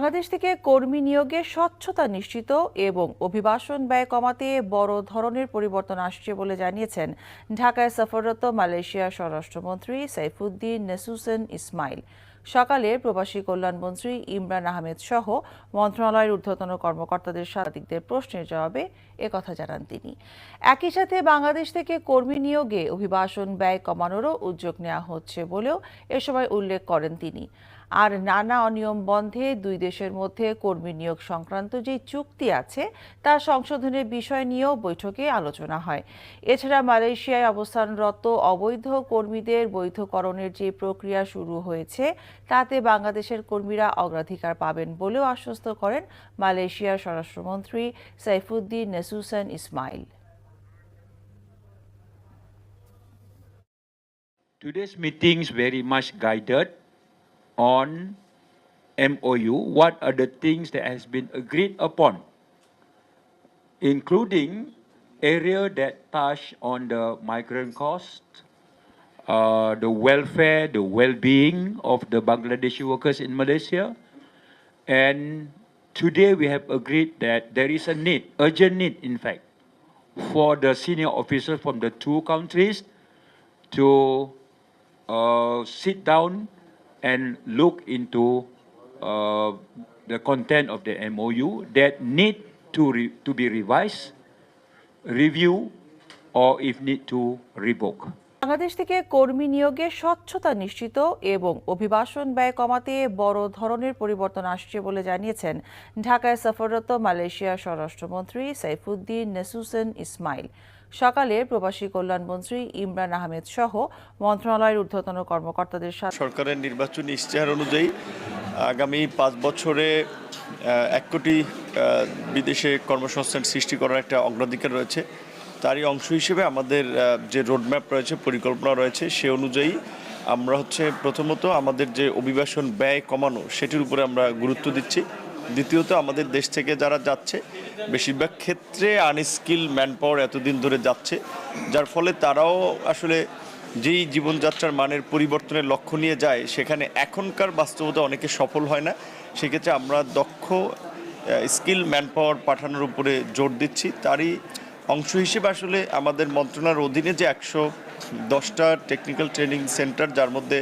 বাংলাদেশ থেকে কর্মী নিয়োগে স্বচ্ছতা নিশ্চিত এবং অভিবাসন ব্যয় কমাতে বড় ধরনের পরিবর্তন আসছে বলে জানিয়েছেন ঢাকায় সফররত মালয়েশিয়ার স্বরাষ্ট্রমন্ত্রী সাইফুদ্দিন নেসুসেন ইসমাইল। সকালে প্রবাসী কল্যাণমন্ত্রী ইমরান আহমেদ সহ মন্ত্রণালয়ের ঊর্ধ্বতন কর্মকর্তাদের সাংবাদিকদের প্রশ্নের জবাবে একথা জানান তিনি। একই সাথে বাংলাদেশ থেকে কর্মী নিয়োগে অভিবাসন ব্যয় কমানোরও উদ্যোগ নেওয়া হচ্ছে বলেও এ সময় উল্লেখ করেন তিনি। আর নানা অনিয়ম বন্ধে দুই দেশের মধ্যে কর্মী নিয়োগ সংক্রান্ত যে চুক্তি আছে তা সংশোধনের বিষয় নিয়েও বৈঠকে আলোচনা হয়। এছাড়া মালয়েশিয়ায় অবস্থানরত অবৈধ কর্মীদের বৈধকরণের যে প্রক্রিয়া শুরু হয়েছে তাতে বাংলাদেশের কর্মীরা অগ্রাধিকার পাবেন বলেও আশ্বস্ত করেন মালয়েশিয়ার স্বরাষ্ট্রমন্ত্রী Saifuddin নেসুসেন Ismail. Today's meeting is very much guided on MOU. What are the things that has been agreed upon, including area that touch on the migrant cost, the welfare, the well-being of the Bangladeshi workers in Malaysia. And today we have agreed that there is a need, urgent need in fact, for the senior officers from the two countries to sit down and look into the content of the MOU that need to be revised, review, or if need to revoke. Bangladesh থেকে কর্মী নিয়োগে স্বচ্ছতা নিশ্চিত এবং অভিবাসন ব্যয় কমাতে বড় ধরনের পরিবর্তন আসছে বলে জানিয়েছেন ঢাকায় সফররত মালয়েশিয়ার স্বরাষ্ট্রমন্ত্রী সাইফুদ্দিন নেসুসেন ইসমাইল। সকালে প্রবাসী কল্যাণমন্ত্রী ইমরান আহমেদ সহ মন্ত্রণালয়ের ঊর্ধ্বতন কর্মকর্তাদের সাথে সরকারের নির্বাচনী ইশতেহার অনুযায়ী আগামী 5 বছরে 1 কোটি বিদেশে কর্মসংস্থান সৃষ্টি করার একটা অগ্রাধিকার রয়েছে। তারই অংশ হিসেবে আমাদের যে রোডম্যাপ রয়েছে, পরিকল্পনা রয়েছে, সে অনুযায়ী আমরা প্রথমত আমাদের যে অভিবাসন ব্যয় কমানো সেটির উপরে আমরা গুরুত্ব দিচ্ছি। দ্বিতীয়ত আমাদের দেশ থেকে যারা যাচ্ছে বেশিরভাগ ক্ষেত্রে আনস্কিল ম্যান পাওয়ার এতদিন ধরে যাচ্ছে, যার ফলে তারাও আসলে যেই জীবনযাত্রার মানের পরিবর্তনের লক্ষ্য নিয়ে যায় সেখানে এখনকার বাস্তবতা অনেকে সফল হয় না। সেক্ষেত্রে আমরা দক্ষ স্কিল ম্যান পাওয়ার পাঠানোর উপরে জোর দিচ্ছি। তারই অংশ হিসেবে আসলে আমাদের মন্ত্রণালয়ের অধীনে যে 110টা টেকনিক্যাল ট্রেনিং সেন্টার, যার মধ্যে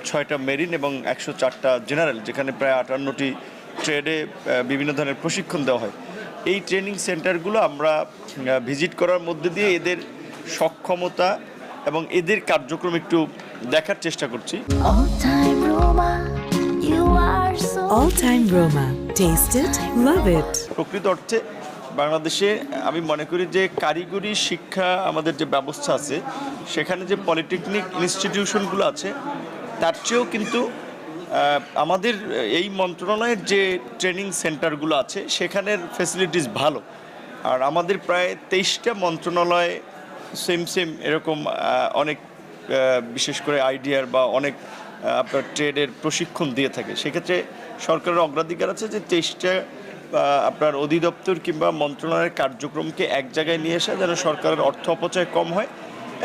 6টা মেরিন এবং 104টা জেনারেল, যেখানে প্রায় 58টি ট্রেডে বিভিন্ন ধরনের প্রশিক্ষণ দেওয়া হয়, এই ট্রেনিং সেন্টারগুলো আমরা ভিজিট করার মধ্যে দিয়ে এদের সক্ষমতা এবং এদের কার্যক্রম একটু দেখার চেষ্টা করছি। All time Roma. Taste it, love it. প্রকৃত অর্থে বাংলাদেশে আমি মনে করি যে কারিগরি শিক্ষা আমাদের যে ব্যবস্থা আছে সেখানে যে পলিটেকনিক ইনস্টিটিউশনগুলো আছে তার চেয়েও কিন্তু আমাদের এই মন্ত্রণালয়ের যে ট্রেনিং সেন্টারগুলো আছে সেখানের ফ্যাসিলিটিস ভালো। আর আমাদের প্রায় 23টা মন্ত্রণালয় সেম এরকম অনেক বিশেষ করে আইডিয়ার বা অনেক আপনার ট্রেডের প্রশিক্ষণ দিয়ে থাকে। সেক্ষেত্রে সরকারের অগ্রাধিকার আছে যে 23টা আপনার অধিদপ্তর কিংবা মন্ত্রণালয়ের কার্যক্রমকে এক জায়গায় নিয়ে আসা, যেন সরকারের অর্থ অপচয় কম হয়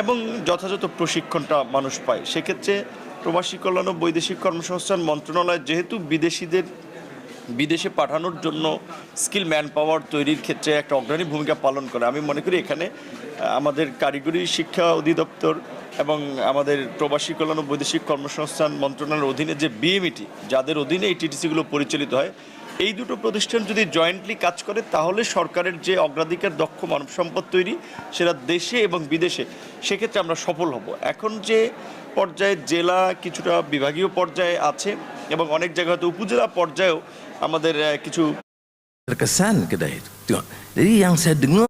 এবং যথাযথ প্রশিক্ষণটা মানুষ পায়। সেক্ষেত্রে প্রবাসী কল্যাণ ও বৈদেশিক কর্মসংস্থান মন্ত্রণালয় যেহেতু বিদেশিদের বিদেশে পাঠানোর জন্য স্কিল ম্যান পাওয়ার তৈরির ক্ষেত্রে একটা অগ্রণী ভূমিকা পালন করে, আমি মনে করি এখানে আমাদের কারিগরি শিক্ষা অধিদপ্তর এবং আমাদের প্রবাসী কল্যাণ ও বৈদেশিক কর্মসংস্থান মন্ত্রণালয়ের অধীনে যে বিএমইটি, যাদের অধীনে এই টিটিসিগুলো পরিচালিত হয়, এই দুটো প্রতিষ্ঠান যদি জয়েন্টলি কাজ করে তাহলে সরকারের যে অগ্রাধিকার দক্ষ মানব সম্পদ তৈরি সেটা দেশে এবং বিদেশে, সেক্ষেত্রে আমরা সফল হব। এখন যে পর্যায়ে জেলা কিছুটা বিভাগীয় পর্যায়ে আছে এবং অনেক জায়গাতে উপজেলা পর্যায়েও আমাদের কিছু terkesan kedai itu. Jadi yang saya dengar